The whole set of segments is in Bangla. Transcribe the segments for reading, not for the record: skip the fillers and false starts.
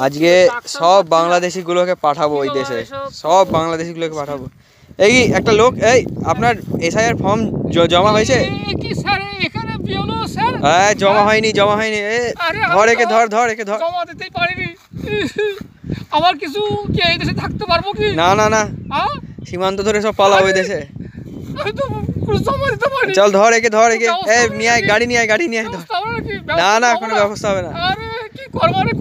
আজকে সব বাংলাদেশিগুলোকে পাঠাবো ওই দেশে, সব বাংলাদেশিগুলোকে পাঠাবো। এই একটা লোক, এই আপনার এসআইআর ফর্ম জমা হয়েছে? হ্যাঁ জমা হয়নি, জমা হয়নি। ধর একে, ধর একে, ধর। জমা দিতেই পারিনি। আমার কিছু কি এই দেশে থাকতে পারবো কি? না না না, সীমান্ত ধরে সব পালাও ওই দেশে। আমি তো জমা দিতে পারি। চল ধর একে, ধর একে। এই নিয়ে আয়, গাড়ি নিয়ে আয়, গাড়ি নিয়ে আয়। না না, কোনো ব্যবস্থা হবে না।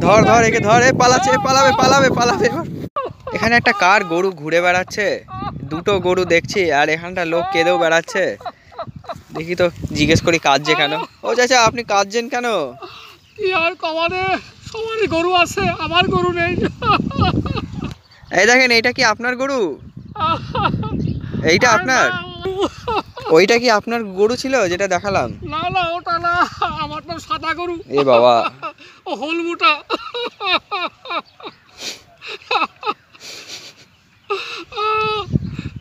ধর ধর একে, ধর। এই পালাচ্ছে, পালাবে পালাবে পালাবে। এখানে একটা কার গরু ঘুরে বেড়াচ্ছে, দুটো গরু দেখছি, আর এখানটা লোক কেঁদেও বেড়াচ্ছে। দেখি তো, জিজ্ঞেস করি কাঁদছে কেন। ও চাচা, আপনি কাঁদছেন কেন? কি আর কমানে, সবারই গরু আছে, আমার গরু নেই। এই দেখেন, এইটা কি আপনার গরু? এইটা আপনার? ওইটা কি আপনার গরু ছিল যেটা দেখালাম? না না, ওটা না, আমার তো সাদা গরু। এ বাবা, ও হলমুটা।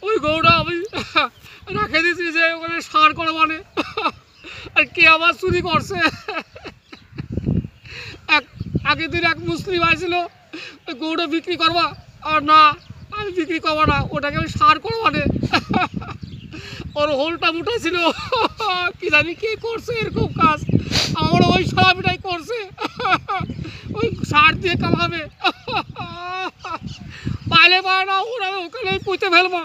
ওই গরুটা আমি রেখে দিয়েছি যে ওখানে সার করে মানে, আর কে আবার চুরি করছে। আগের দিন এক মুসলিম আসছিল গরুটা বিক্রি করবা, আর না আমি বিক্রি করবো না, ওটাকে আমি সার করে মানে। ওর হোলটা মুটা ছিল, কি জানি কে করছে এরকম কাজ, আমার ওই সারাটাই করছে, ওই সার দিয়ে কামাবে। পাইলে পায় না, ওরা ওখানে পুঁতে ফেলবো।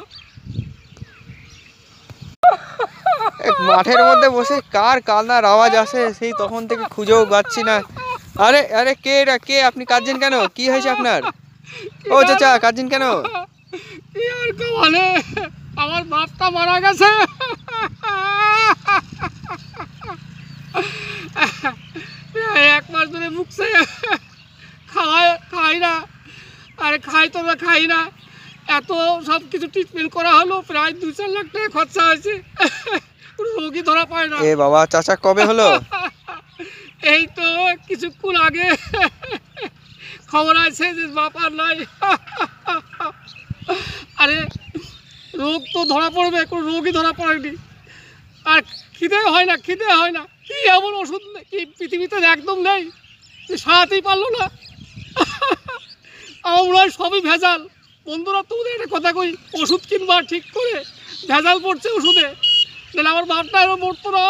মাঠের মধ্যে বসে কার কান্নার আওয়াজ আসে সেই তখন থেকে খুঁজেও পাচ্ছি না। আরে আরে, কে এটা? কে? আপনি কাঁদছেন কেন? কি হয়েছে আপনার? ও চাচা, কাঁদছেন কেন? কি আর বলে, আমার বাপটা মারা গেছে। এক মাস ধরে ভুগছে, খাই না, আরে খাই তো না, খাই না। এত সব কিছু ট্রিটমেন্ট করা হলো, প্রায় 2-4 লাখ টাকা খরচা হয়েছে, রোগী ধরা পায় না। এ বাবা, চাচা কবে হলো? এই তো কিছুক্ষণ আগে খবর আছে যে বাপার নাই। আরে রোগ তো ধরা পড়বে, কোনো রোগই ধরা পড়েনি, আর খিদে হয় না, খিদে হয় না। কি এমন ওষুধ কি পৃথিবীতে একদম নেই যে সারাতেই পারলো না? আমার মনে হয় সবই ভেজাল। বন্ধুরা, তোমাদের একটা কথা কই, ওষুধ কিনবা ঠিক করে, ভেজাল পড়ছে ওষুধে, তাহলে আমার বাপটা এরকম মরতো না।